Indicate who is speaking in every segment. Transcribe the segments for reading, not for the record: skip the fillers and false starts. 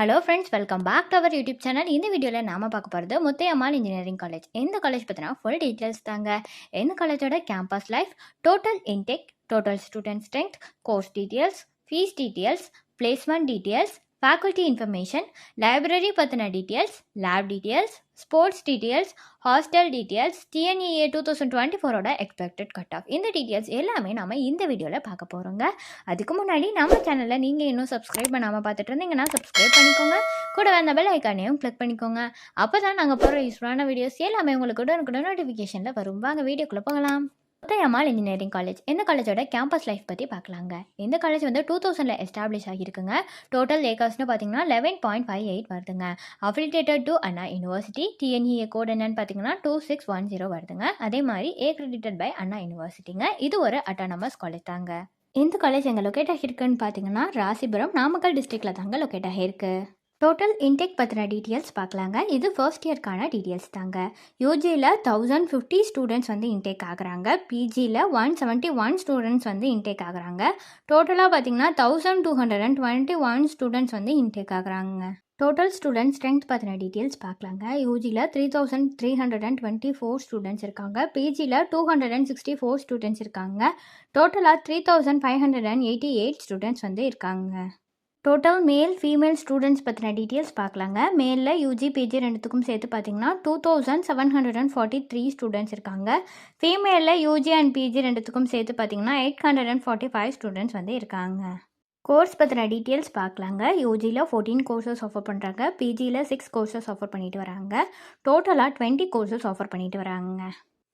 Speaker 1: Hello friends, welcome back to our YouTube channel. இந்த வீடியோவில் நாம் பார்க்க போகிறது முத்தையம்மாள் இன்ஜினியரிங் காலேஜ். இந்த காலேஜ் பற்றினா ஃபுல் டீட்டெயில்ஸ் தாங்க. இந்த காலேஜோட campus life, total intake, total student strength, course details, fees details, placement details, faculty information, library பற்றின details, lab details, sports details, hostel details, TNEA 2024ஓட எக்ஸ்பெக்டட் கட் ஆஃப், இந்த details எல்லாமே நம்ம இந்த வீடியோவில் பார்க்க போகிறோங்க. அதுக்கு முன்னாடி நம்ம சேனலில் நீங்கள் இன்னும் சப்ஸ்கிரைப் பண்ணாமல் பார்த்துட்டு இருந்தீங்கன்னா சப்ஸ்கிரைப் பண்ணிக்கோங்க. கூட அந்த பெல் ஐக்கானையும் கிளிக் பண்ணிக்கோங்க. அப்போ தான் நாங்கள் போகிற யூஸ்ஃபுல்லான வீடியோஸ் எல்லாமே உங்களுக்கு உடனுக்குடன் நோட்டிஃபிகேஷனில் வரும். வாங்க வீடியோக்குள்ளே போகலாம். Muthayammal engineering college. இந்த காலேஜோட கேம்பஸ் லைஃப் பற்றி பார்க்கலாங்க. இந்த காலேஜ் வந்து 2000 எஸ்டாப்ளிஷ் ஆகியிருக்குங்க. டோட்டல் ஏக்கர்ஸ்னு பார்த்தீங்கன்னா 11.58 வருதுங்க. Affiliated to Anna university. TNEA code என்னன்னு பார்த்தீங்கன்னா 2610 வருதுங்க. அதே மாதிரி ஏக்ரெடிட்டட் பை அண்ணா யூனிவர்சிட்டிங்க. இது ஒரு அட்டானமஸ் காலேஜ் தாங்க. இந்த காலேஜ் எங்கே லொக்கேட் ஆகியிருக்குன்னு பார்த்தீங்கன்னா ராசிபுரம், நாமக்கல் டிஸ்ட்ரிக்டில் தாங்க லொக்கேட் ஆகியிருக்கு. டோட்டல் இன்டேக் பற்றின டீட்டெயில்ஸ் பார்க்கலாங்க. இது ஃபர்ஸ்ட் இயர்க்கான டீட்டெயில்ஸ் தாங்க. யூஜியில் 1050 ஸ்டூடெண்ட்ஸ் வந்து இன்டேக் ஆகுறாங்க. பிஜியில் 171 ஸ்டூடெண்ட்ஸ் வந்து இன்டேக் ஆகுறாங்க. டோட்டலாக பார்த்தீங்கன்னா 1221 ஸ்டூடெண்ட்ஸ் வந்து இன்டேக் ஆகுறாங்க. டோட்டல் ஸ்டூடெண்ட் ஸ்ட்ரென்த் பற்றின டீட்டெயில்ஸ் பார்க்கலாங்க. யூஜியில் 3324 ஸ்டூடெண்ட்ஸ் இருக்காங்க. பிஜியில் 264 ஸ்டூடெண்ட்ஸ் இருக்காங்க. டோட்டலாக 3588 ஸ்டூடெண்ட்ஸ் வந்து இருக்காங்க. டோட்டல் மேல் ஃபீமேல் ஸ்டூடெண்ட்ஸ் பற்றின டீட்டெயில்ஸ் பார்க்கலாங்க. மேலில் யூஜி பிஜி ரெண்டுத்துக்கும் சேர்த்து பார்த்தீங்கன்னா 2743 ஸ்டூடெண்ட்ஸ் இருக்காங்க. ஃபீமேலில் யூஜி அண்ட் பிஜி ரெண்டுத்துக்கும் சேர்த்து பார்த்தீங்கன்னா 845 ஸ்டூடெண்ட்ஸ் வந்து இருக்காங்க. கோர்ஸ் பற்றின டீட்டெயில்ஸ் பார்க்கலாங்க. யூஜியில் 14 கோர்சஸ் ஆஃபர் பண்ணுறாங்க. பிஜியில் 6 கோர்சஸ் ஆஃபர் பண்ணிட்டு வராங்க. டோட்டலாக 20 கோர்சஸ் ஆஃபர் பண்ணிட்டு வராங்க.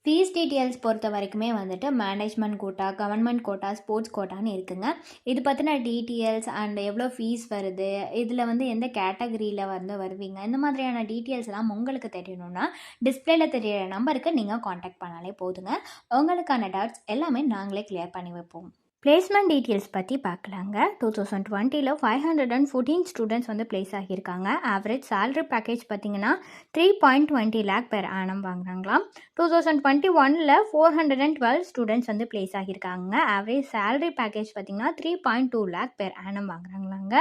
Speaker 1: ஃபீஸ் டீட்டெயில்ஸ் பொறுத்த வரைக்குமே வந்துட்டு management quota, government quota, sports கோட்டான்னு இருக்குங்க. இது பற்றின டீட்டெயில்ஸ் அண்ட் எவ்வளோ ஃபீஸ் வருது, இதில் வந்து எந்த கேட்டகரியில் வந்து வருவீங்க, இந்த மாதிரியான டீட்டெயில்ஸ்லாம் உங்களுக்கு தெரியணும்னா டிஸ்பிளேல தெரியிற நம்பருக்கு நீங்கள் காண்டாக்ட் பண்ணாலே போதுங்க. உங்களுக்கான டவுட்ஸ் எல்லாமே நாங்களே கிளியர் பண்ணி வைப்போம். பிளேஸ்மெண்ட் டீட்டெயில்ஸ் பற்றி பார்க்கலாங்க. 2020 514 ஸ்டூடெண்ட்ஸ் வந்து பிளேஸ் ஆகியிருக்காங்க. ஆவரேஜ் சேலரி பேக்கேஜ் பார்த்தீங்கன்னா 3.20 lakh பெர் ஆனம் வாங்குறாங்களாம். 2021 412 ஸ்டூடெண்ட்ஸ் வந்து பிளேஸ் ஆகியிருக்காங்க. ஆவரேஜ் சேலரி பேக்கேஜ் பார்த்தீங்கன்னா 3.2 lakh பெர் ஆனம் வாங்குறாங்களாங்க.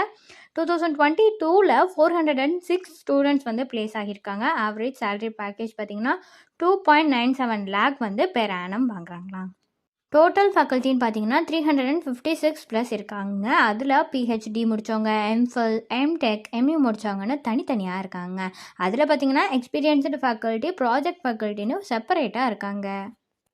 Speaker 1: 2022 406 ஸ்டூடெண்ட்ஸ் வந்து பிளேஸ் ஆகியிருக்காங்க. ஆவரேஜ் சேலரி பேக்கேஜ் பார்த்தீங்கன்னா 2.97 lakh வந்து பெர் ஆனம் வாங்குறாங்களாம். டோட்டல் ஃபேக்கல்ட்டின்னு பார்த்தீங்கன்னா 356 ப்ளஸ் இருக்காங்க. அதில் PhD முடித்தவங்க, MPhil, MTech, MU முடித்தவங்கன்னு தனித்தனியாக இருக்காங்க. அதில் பார்த்தீங்கன்னா எக்ஸ்பீரியன்ஸ்டு ஃபேக்கல்ட்டி, ப்ராஜெக்ட் ஃபேக்கல்ட்டின்னு செப்பரேட்டாக இருக்காங்க.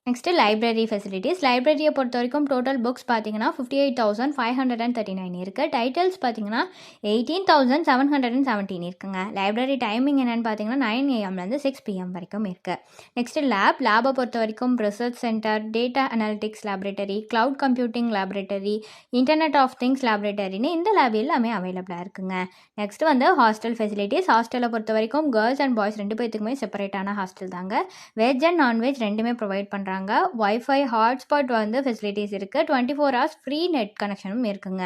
Speaker 1: Next library facilities. லைப்ரரியை பொறுத்த வரைக்கும் டோட்டல் புக்ஸ் பார்த்தீங்கன்னா 58,539 இருக்குது. டைட்டில்ஸ் பார்த்தீங்கன்னா 18,717 இருக்குங்க. லைப்ரரி டைமிங் என்னென்னு பார்த்தீங்கன்னா 9 AM to 6 PM வரைக்கும் இருக்குது. நெக்ஸ்ட்டு லேபை பொறுத்த வரைக்கும் research centre, data analytics laboratory, cloud computing laboratory, internet of things லேபரேட்டரின்னு இந்த லேப் எல்லாமே அவைலபிளாக இருக்குங்க. நெக்ஸ்ட்டு வந்து ஹாஸ்டல் ஃபெசிலிட்டிஸ். ஹாஸ்டலை பொறுத்த வரைக்கும் கேர்ள்ஸ் அண்ட் பாய்ஸ் 2 பேர்த்துக்குமே செப்பரேட்டான ஹாஸ்டல் தாங்க. வெஜ் அண்ட் நான்வெஜ் ரெண்டுமே ப்ரொவைட் பண்ணுறாங்க. வைஃபை ஹாட்ஸ்பாட் வந்து ஃபெசிலிட்டிஸ் இருக்குது. 24 hours ஃப்ரீ நெட் கனெக்ஷனும் இருக்குங்க.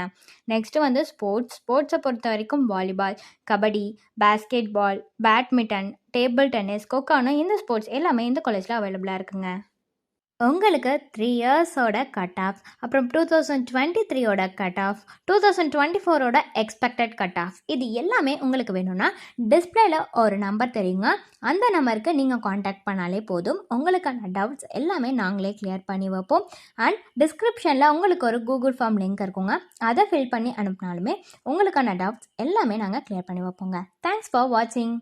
Speaker 1: நெக்ஸ்ட்டு வந்து ஸ்போர்ட்ஸை பொறுத்த வரைக்கும் volleyball, kabaddi, basketball, badminton, table tennis, கொக்கானோ இந்த ஸ்போர்ட்ஸ் எல்லாமே இந்த காலேஜில் அவைலபிளாக இருக்குங்க. உங்களுக்கு 3 இயர்ஸோட கட் ஆஃப், அப்புறம் 2023ஓட கட் ஆஃப், 2024ஓட எக்ஸ்பெக்டட் கட் ஆஃப், இது எல்லாமே உங்களுக்கு வேணும்னா டிஸ்பிளேல ஒரு நம்பர் தெரியுங்க. அந்த நம்பருக்கு நீங்கள் காண்டாக்ட் பண்ணாலே போதும். உங்களுக்கான டவுட்ஸ் எல்லாமே நாங்களே கிளியர் பண்ணி வைப்போம். அண்ட் டிஸ்கிரிப்ஷனில் உங்களுக்கு ஒரு கூகுள் ஃபார்ம் லிங்க் இருக்குங்க. அதை ஃபில் பண்ணி அனுப்பினாலுமே உங்களுக்கான டவுட்ஸ் எல்லாமே நாங்கள் கிளியர் பண்ணி வைப்போங்க. தேங்க்ஸ் ஃபார் வாட்சிங்.